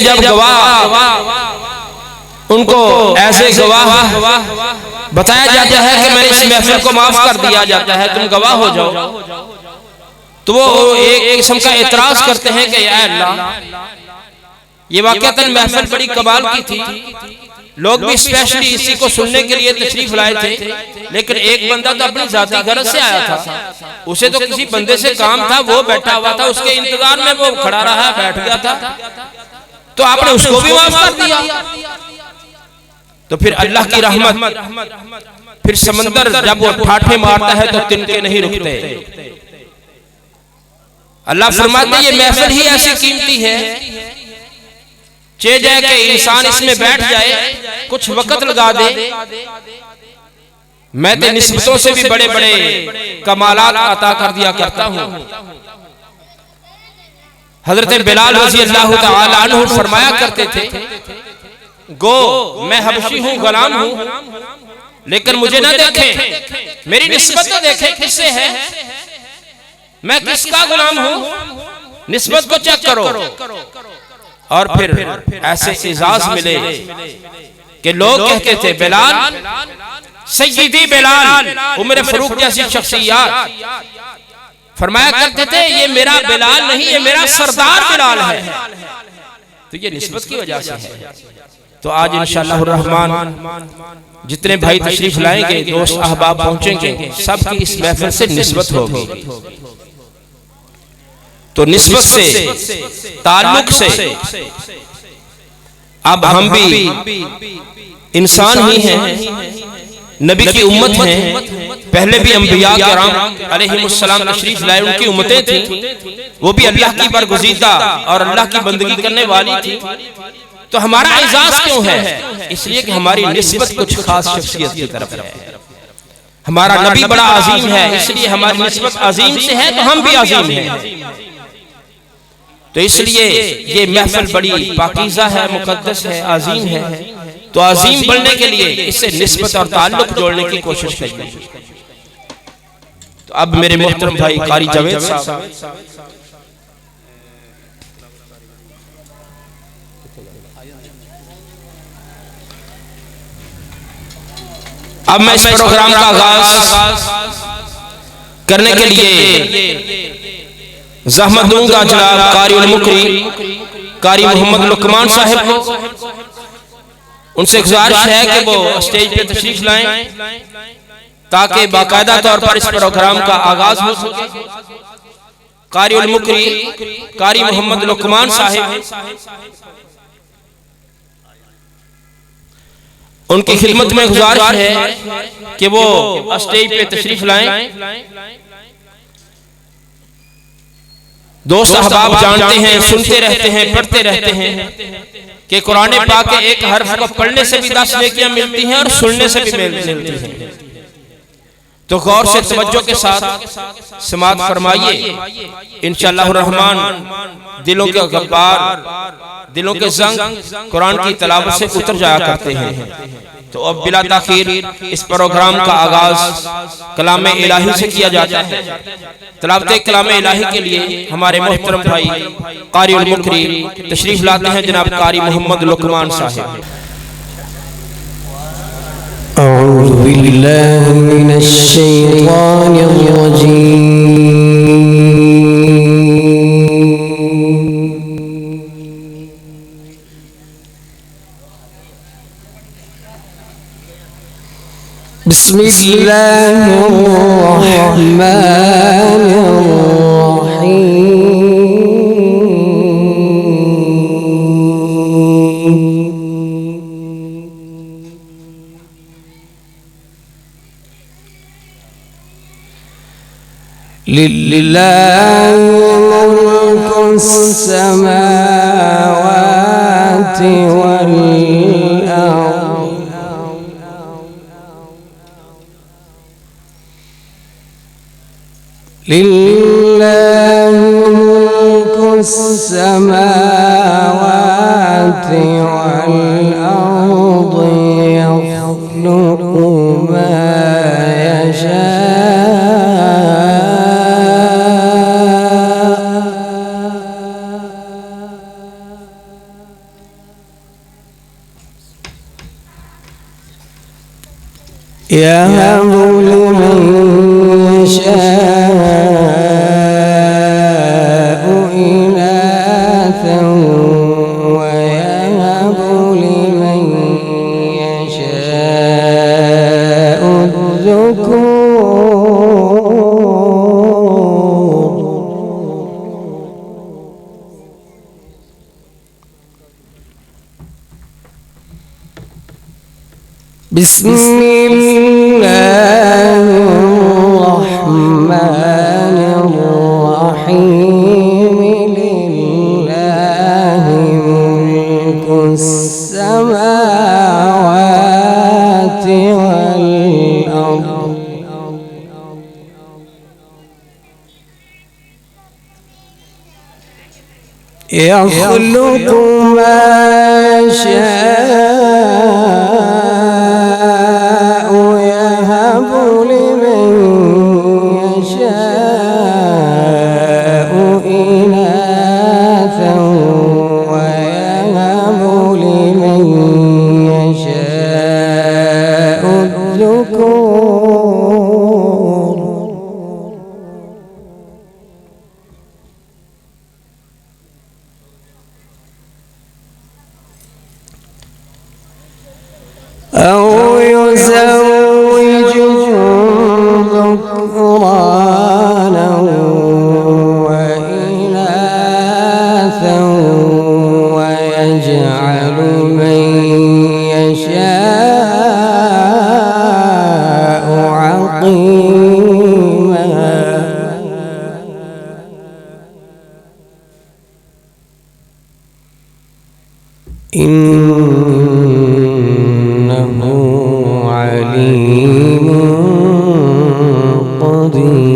जब गवाह उनको ऐसे गवाह बताया जाता है कि मैंने इस महफिल को माफ कर दिया जाता है, तुम गवाह हो जाओ, तो वो एक किस्म का एतराज करते हैं कि या अल्लाह, ये वाकईतन महफिल बड़ी कमाल की थी, लोग भी स्पेशली इसी को सुनने के लिए तशरीफ लाए थे, लेकिन एक बंदा तो अपनी जाती गरज से आया था, उसे तो किसी बंदे से काम था, वो बैठा हुआ था, उसके इंतजार में वो खड़ा रहा, बैठ गया था, तो आपने उसको भी माफ कर दिया। तो फिर अल्लाह की रहमत, फिर समंदर जब वो ठाठे मारता है तो तिनके नहीं रुकते। अल्लाह फरमाते ये महफिल ही ऐसी कीमती है, चे जाए कि इंसान इसमें बैठ जाए, कुछ वक्त लगा दे, मैं तो निस्बतों से भी बड़े बड़े कमालात अता कर दिया करता हूं। हजरत बिलाल रज़ी अल्लाह तआला अन्हु फरमाया करते थे, गो मैं हबशी हूं, गुलाम हूं, लेकिन मुझे ना देखें, मेरी निस्बत तो देखें किससे है, मैं किसका गुलाम हूं, निस्बत को चेक करो। और फिर ऐसे इजाज मिले कि लोग कहते थे बिलाल, सय्यदी बिलाल, उमर फारूक जैसी शख्सियत फरमाया करते थे ये मेरा बिलाल नहीं, ये मेरा सरदार बिलाल है। तो ये निस्बत की वजह से है। तो आज इंशाअल्लाह रहमान जितने भाई तशरीफ लाएंगे, दोस्त अहबाब पहुंचेंगे, सबकी इस महफिल से निस्बत होगी। तो निस्बत से, ताल्लुक से, अब हम भी इंसान ही हैं, नबी की उम्मत हैं, पहले भी अंबिया किराम अलैहिमुस्सलाम तशरीफ लाए, उनकी उम्मतें थी, वो भी अल्लाह की बरगुज़ीदा और अल्लाह की बंदगी करने वाली थी। तो हमारा एजाज क्यों है? इसलिए कि हमारी निस्बत कुछ खास शख्सियत की तरफ है। हमारा नबी बड़ा अजीम है, इसलिए हमारी निस्बत अजीम से है, तो हम भी अजीम हैं। तो इसलिए ये महफिल बड़ी पाकीज़ा है, मुकद्दस है, अजीम है। तो अजीम बनने के लिए इससे निस्बत और ताल्लुक जोड़ने की कोशिश करिए। तो अब मेरे मोहतरम भाई कारी जावेद साहब, अब मैं इस प्रोग्राम का आगाज करने के लिए ज़हमत दूंगा जनाब कारी उल मुकरी, कारी मोहम्मद लुकमान साहिब को। उनसे गुजारिश है कि वो स्टेज पे तशरीफ लाएं ताकि बाकायदा तौर पर इस प्रोग्राम का आगाज हो सके। कारी उल मुकरी, कारी मोहम्मद लुकमान साहिब, उनकी खिदमत में गुजारिश है कि वो स्टेज पे तशरीफ लाएं। दोस्त अहबाब जानते हैं, सुनते रहते हैं, पढ़ते रहते हैं कि कुरान पाक के एक हर्फ को पढ़ने से भी 10 नेकियां मिलती हैं और सुनने से भी मिलती हैं। तो गौर से तवज्जो के साथ समाअत फरमाइए। इंशाअल्लाह रहमान दिलों के गब्बार, दिलों के जंग कुरान की तिलावत से उतर जाया करते हैं। तो अब बिला ताखीर इस प्रोग्राम का आगाज कलाम इलाही से किया जाता है। तिलावत कलाम इलाही के लिए हमारे मोहतरम भाई कारी उल मुकरी तशरीफ लाते हैं, जनाब कारी मोहम्मद लुकमान साहिब। अऊज़ु बिल्लाहि मिनश शैतानिर रजीम। लिल्लाहि मुल्कुस समावाति वल अर्द लिल्लाहि मुल्कुस समावाति वल अर्द यख्लुqu मा यशा يهب لمن يشاء إناثا ويهب لمن يشاء الذكور. بسم الله الرحمن الرحيم. لله ملك السماوات والأرض يخلق ما يشاء يهب لمن يشاء إناثا ويهب لمن يشاء الذكور. أو يزوجهم ذكرانا وإناثا ويجعل من يشاء عقيما. إنه عليم قدير.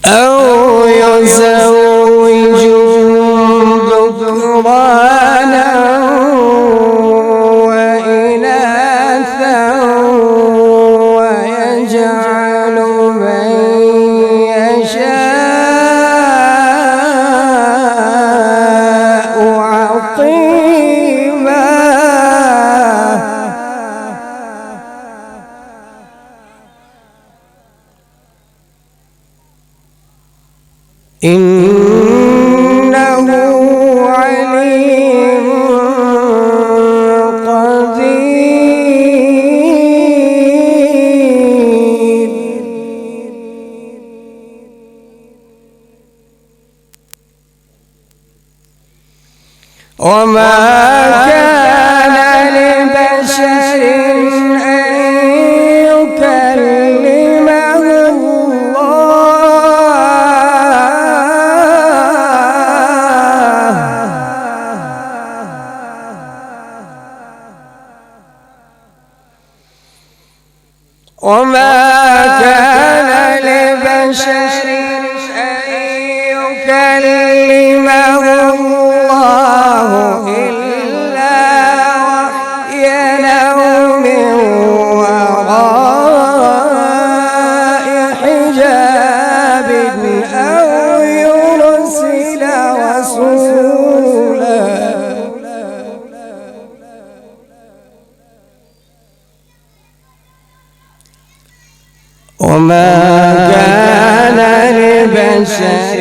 أو يزوجهم ذكرانا وإناثا ويجعل من يشاء عقيما. إنه عليم قدير. وما كان لبشر أن يكلمه وما كان لبشر أن يكلمه الله إلا وحيا أو من وراء حجاب أو يرسل رسولا. وما كان لبشر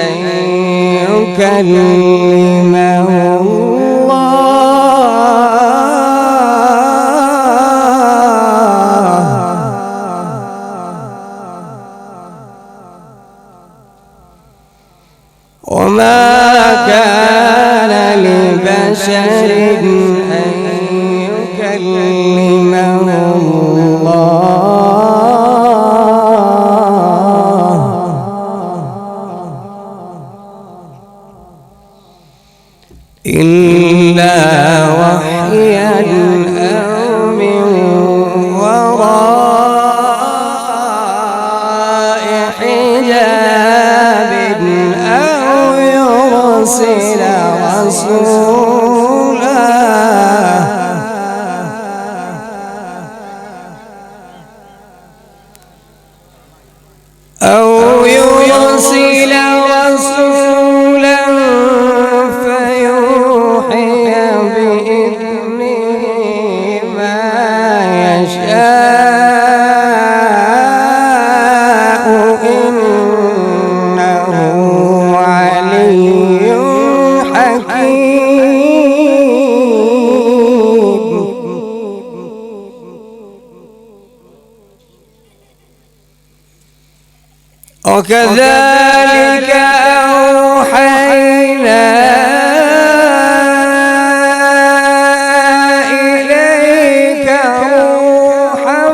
أن يكلمه الله وما كان لبشر أن يكلمه الله وكذلك أوحينا إليك روحا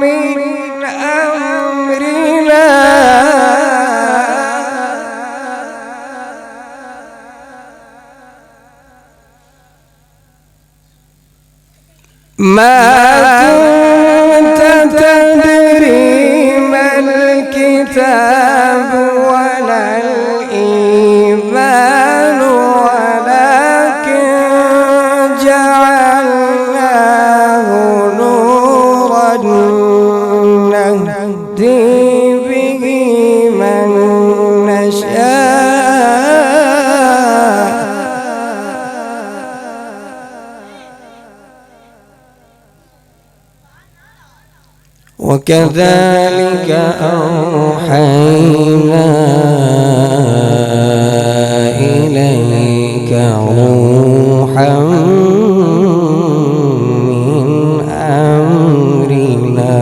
من أمرنا ما كنت تدري ما الكتاب ولا الإيمان ولكن جعلناه نورا نهدي به من نشاء وكذلك أوحينا إليك روحا من أمرنا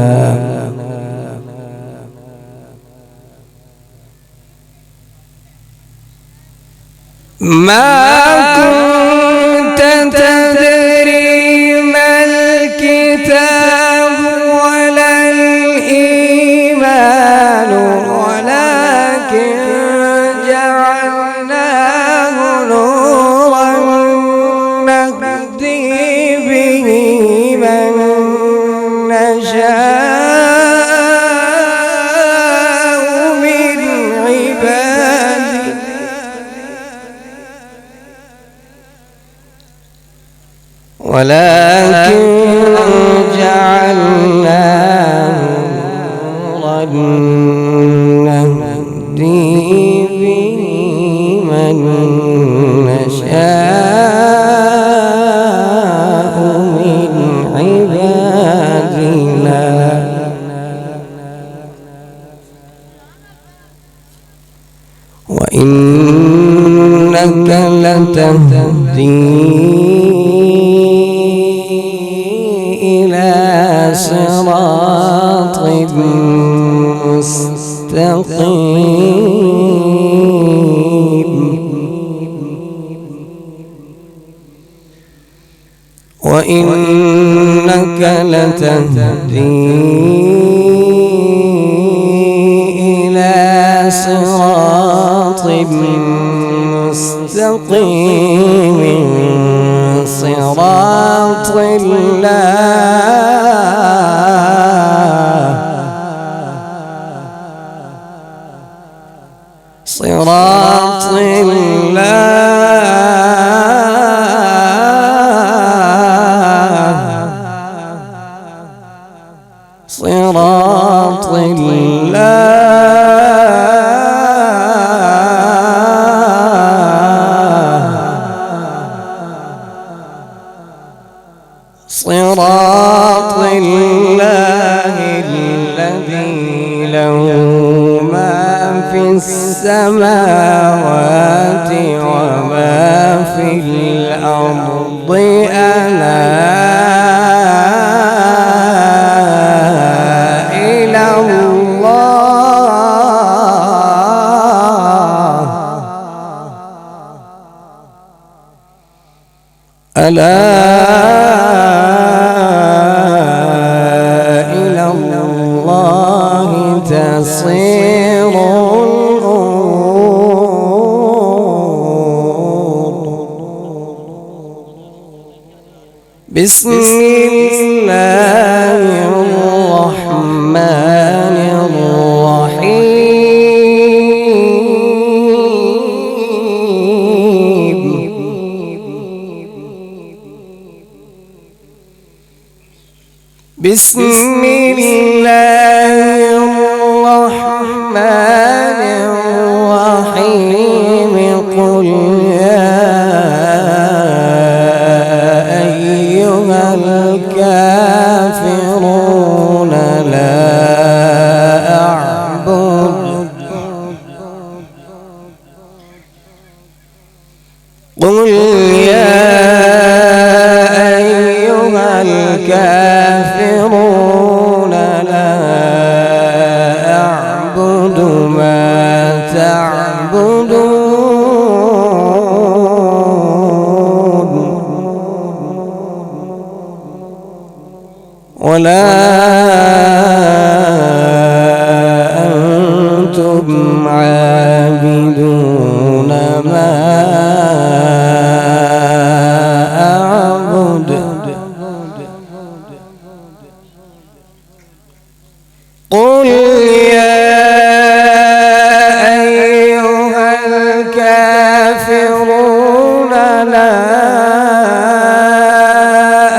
ما كنت تدري ما الكتاب ولا الإيمان ولكن جعلناه نورا نهدي به من نشاء من عبادنا ولكن جعلناه نورا نهدي به من نشاء من عبادنا وإنك لتهدي إلى صراط مستقيم وإنك لتهدي إلى صراط مستقيم صراط صراط صراط صراط الله الذي له ما في السماوات وما في الأرض ألا إلى الله ألا إلى الله تصير الأمور بسم الله الرحمن الرحيم بسم الله الرحمن الرحيم قل يا أيها الكافرون لا أعبد قل يا أيها الكافرون لا أعبد ولا أنتم عابدون ما أعبد قل يا أيها الكافرون لا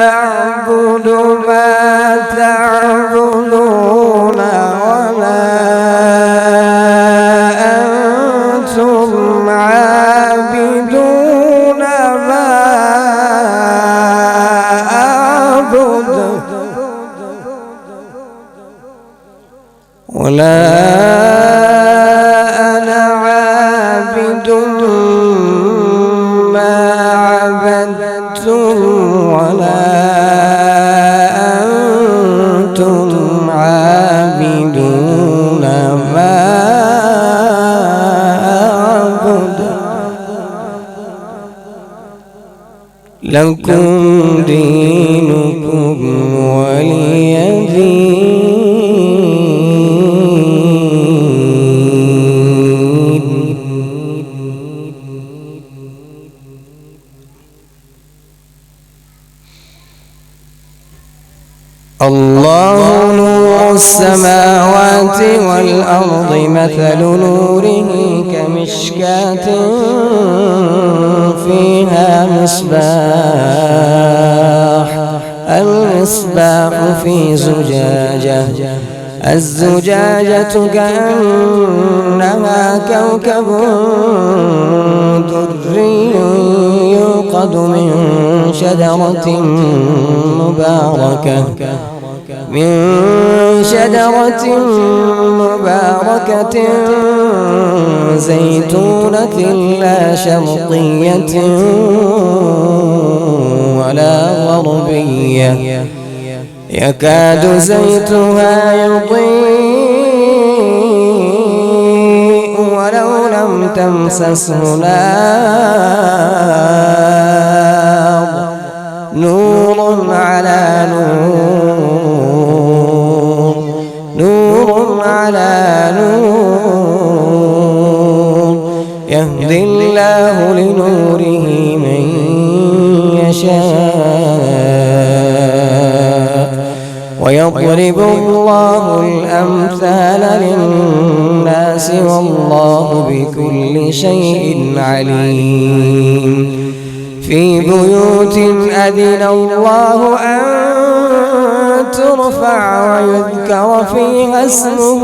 أعبد ما تعبدون ولا أنتم عابدون ما أعبد ولا أنا عابد ما عبدتم ولا أنتم عابدون ما أعبد لكم دينكم ولي دين الله نور السماوات والأرض مثل نوره كمشكاة فيها مصباح المصباح في زجاجة الزجاجة كأنها كوكب دري يوقد من شجرة مباركة زيتونة لا شرقية ولا غربية يكاد زيتها يضيء ولو لم تمسسه نار نور على نور نور على نور يهدي الله لنوره من يشاء ويضرب الله الأمثال للناس والله بكل شيء عليم في بيوت أذن الله أن ترفع ويذكر فيها اسمه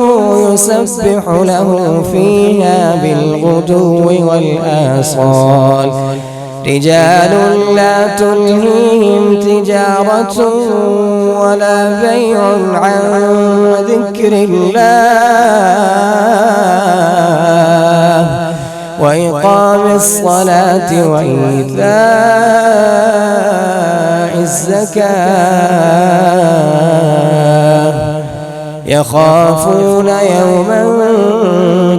يسبح له فيها بالغدو والآصال رجال لا تلهيهم تجارة ولا بيع عن ذكر الله وإقام الصلاة وإيتاء الزكاة يخافون يوما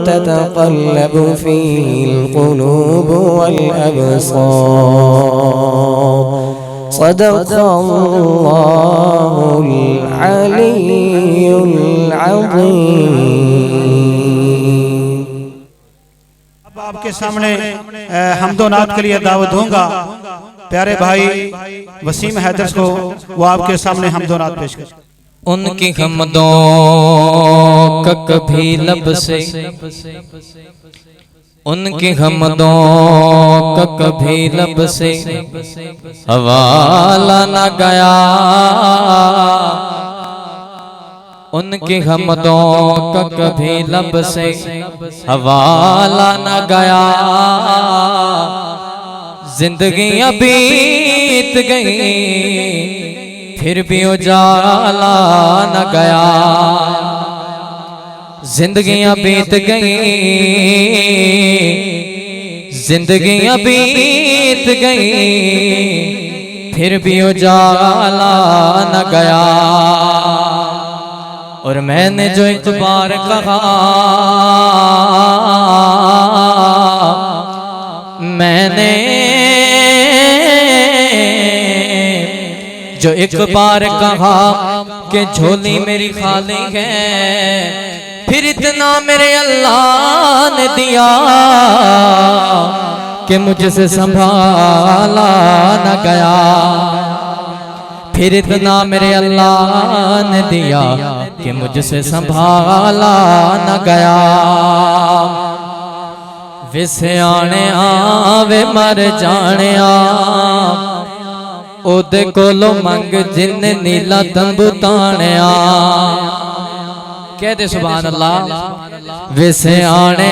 تتقلب فيه القلوب والأبصار صدق الله العلي العظيم। अब आपके सामने हमदो नात के लिए दावत दूंगा प्यारे भाई वसीम हैदर को, वो आपके सामने हमदो नात पेश कर। उनकी हमदों का कभी लब से उनकी हमदों का कभी लब से हवाला न गया उनकी हमदों का कभी लब से हवाला न गया जिंदगियां बीत गई फिर भी उजाला न गया जिंदगियां बीत गई जिंदगियां बीत गई फिर भी उजाला न गया और मैंने जो एक बार कहा मैंने जो एक बार कहा कि झोली मेरी खाली है, फिर इतना मेरे अल्लाह ने दिया कि मुझसे संभाला न गया। फिर इतना मेरे अल्लाह ने दिया कि मुझसे संभाला न गया। वे सियाने वे मर जाने ओदे कोलो मंग जिन्ने नीला तंबू ताणिया। कहते सुभान अल्लाह। वे सियाने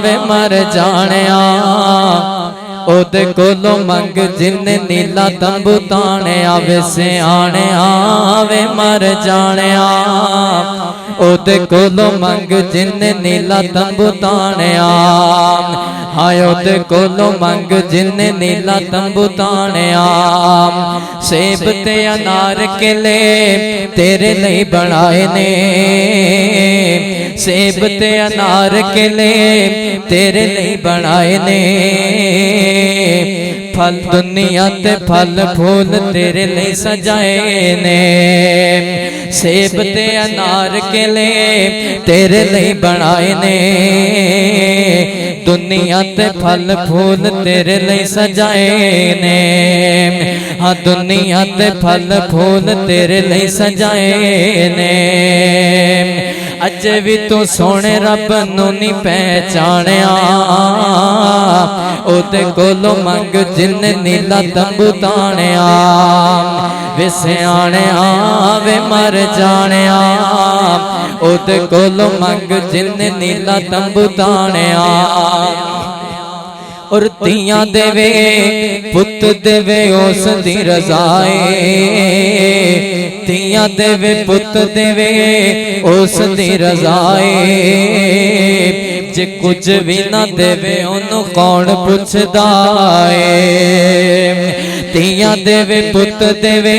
वे मर जाने ओदे कोलो मंग जिन्ने नीला तंबू ताणिया। वे सियाने वे मर जाने ओदे कोलो मंग जिन्ने नीला तंबू ताणिया। हाय ओदे कोलो मंग जिन्ने नीला तंबू ताणिया। सेब ते अनार केले तेरे लिए बनाए ने। सेब ते अनार केले तेरे लिए बनाए ने। फल दुनिया ते फल फूल तेरे लिए सजाए ने। सेब ते अनार केले तेरे लिए बनाए ने। दुनिया ते फल फूल तेरे लिए सजाए ने। हाँ दुनिया ते फल फूल तेरे लिए सजाए ने। अज भी तू सोने रब नू नहीं पहचानिया। ओदे कोलो मंग जिन्ने नीला तंबू ताणिया। वे सियाने वे मर जाने ओदे कोलो मंग जिन्ने नीला तंबू ताणिया। और तियां देवे पुत देवे उस दी रजाए। तियां देवे पुत देवे उस दी रजाए। जे कुछ भी ना देवे ओनू कौन पुछदा है। तियां देवे पुत देवे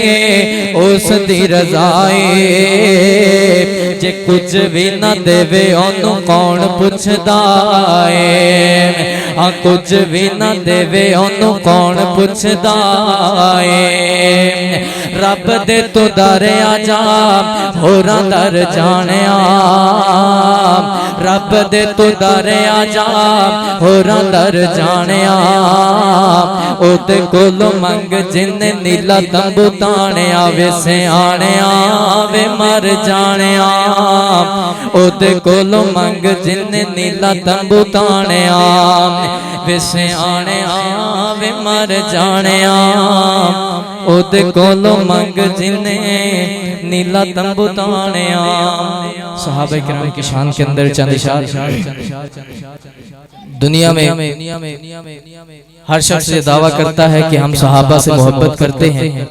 उस दी रजाए। जे कुछ भी ना देवे ओनू कौन पुछदा है। हाँ कुछ भी ना देवे ओनू कौन पुछदा है। रब दे तो दर आजा होरां दर जानिया। रब दे तो दर आजा होरां दर जानिया। ओदे कोलो मंग जिन्ने नीला तंबू ताणिया। वे सियाने वे मर जानिया। ओदे कोलो मंग जिन्ने नीला तंबू ताणिया। वे सियाने वे मर जानिया। ओदे कोलो मंग जिन्ने नीला तंबू ताणिया। सहाबा किराम की शान के अंदर चंद इशार। दुनिया में हर शख्स ये दावा करता है कि हम सहाबा से मोहब्बत करते हैं,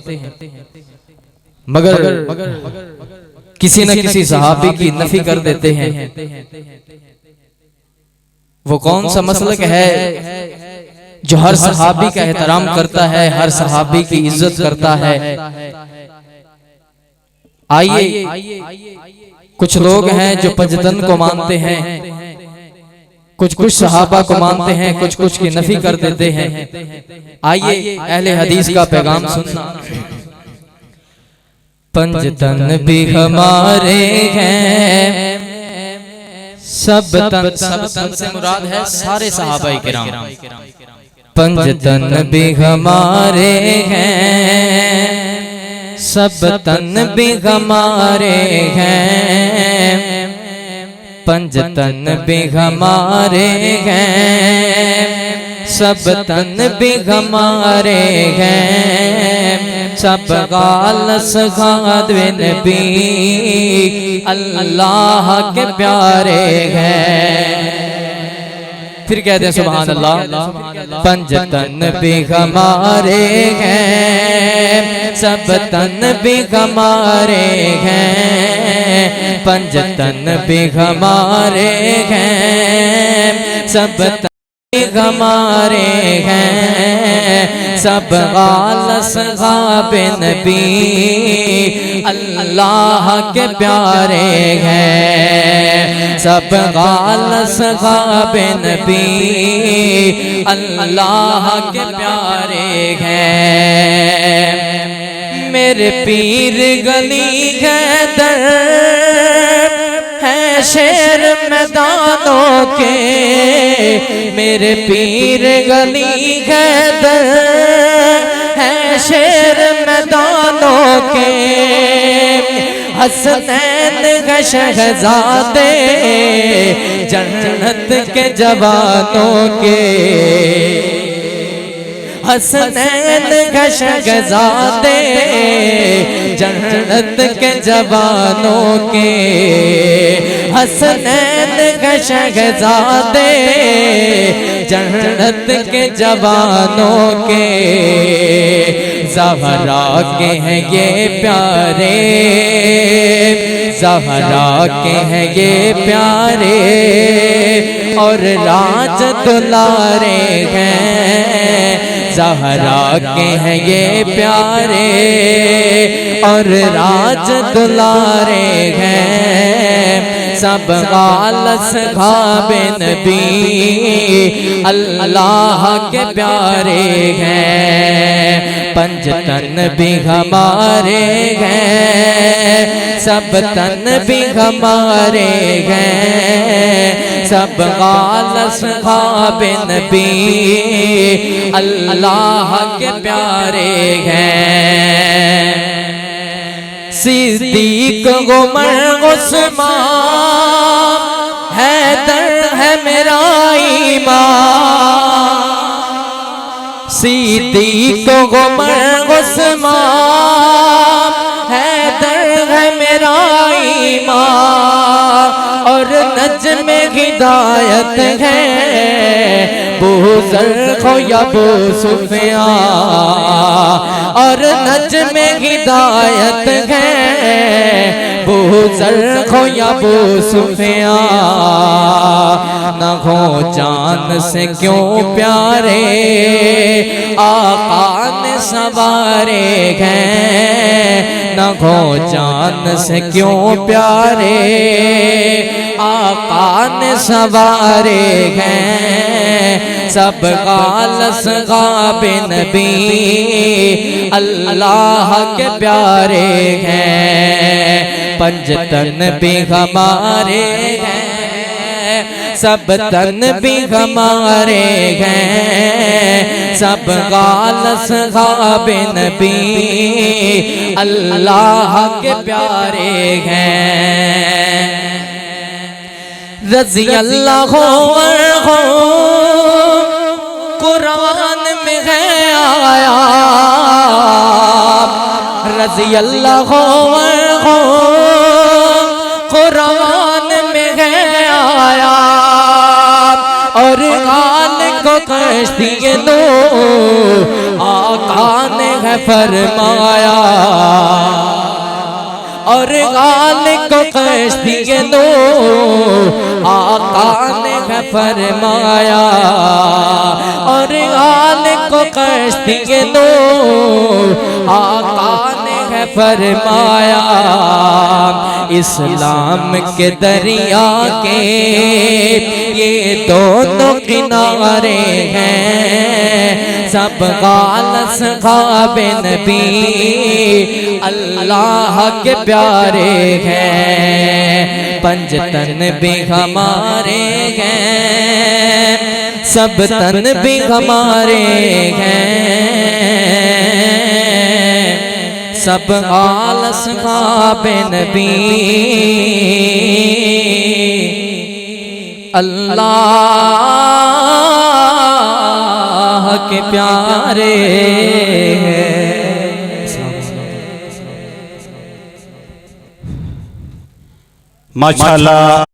मगर किसी न किसी सहाबी की नफी कर देते हैं। वो कौन सा मसलक है जो हर सहाबी का एहतराम करता है, हर सहाबी की इज्जत करता है? आइए, कुछ लोग हैं जो पंजतन को मानते हैं, कुछ सहाबा को मानते हैं, कुछ की नफी कर देते हैं। आइए अहले हदीस का पैगाम सुनना। पंजतन भी हमारे हैं, सब तन से मुराद है सारे सहाबाए किराम। पंजतन भी हमारे हैं, सब तन भी हमारे हैं। पंजतन भी हमारे हैं, सब तन भी हमारे हैं। सब गाल सगादविन भी अल्लाह के प्यारे हैं। फिर कहते हैं सुभान अल्लाह। पंजतन भी हमारे हैं, सब तन भी हमारे हैं। पंजतन भी हमारे हैं, सब तन भी हमारे हैं। सब गालस गाबिन भी अल्लाह के प्यारे हैं। सब गालस गाबिन भी अल्लाह के प्यारे हैं। मेरे पीर गली हैदर है शेर मैदानों के, मेरे पीर गली हैदर है शेर मैदानों के। हसनैन का शहजादे जन्नत के जवानों के, हसनैन का शहजादे जन्नत के जवानों के, हसनैन का शहजादे जन्नत के जवानों के। ज़हरा के हैं ये प्यारे, ज़हरा के हैं ये प्यारे और राज दुलारे हैं। ज़हरा के हैं ये प्यारे और राज दुलारे हैं। सब गालस खाबे नबी अल्लाह के प्यारे हैं। पंजतन भी हमारे हैं, सब तन भी हमारे हैं। सब गालस खाबे नबी अल्लाह के प्यारे हैं। सिद्दीक उमर उस्मान हैदर है मेरा ईमान। सिद्दीक उमर उस्मान हैदर है मेरा ईमान और नज्म हिदायत है बूज़र खो या अबू सुफियान और नज्म हिदायत है बूज़र खो या अबू सुफियान। न हो जान से क्यों प्यारे आका ने सवारे हैं। न हो जान से क्यों प्यारे आका ने सवारे हैं। सब गालस गाबे नबी अल्लाह के प्यारे हैं। पंजतन भी हमारे हैं, सब तन भी हमारे हैं। सब गालस गाबे नबी अल्लाह के प्यारे हैं। रज़ी अल्लाह हो कुरान में है आया, रज़ी अल्लाह हो कुरान में है आया और गाल को कश्ती लो आका ने है फरमाया और गाल को कश्ती लो आका ने है फरमाया और गाल को कश्ती लो आका ने है फरमाया। इस्लाम के दरिया के ये दोनों किनारे हैं। सब गालस खाबे नबी अल्लाह के प्यारे हैं। पंजतन भी हमारे हैं, सब तन भी हमारे हैं। सब गालस खाबे नबी अल्लाह के प्यारे हैं। माशाअल्लाह।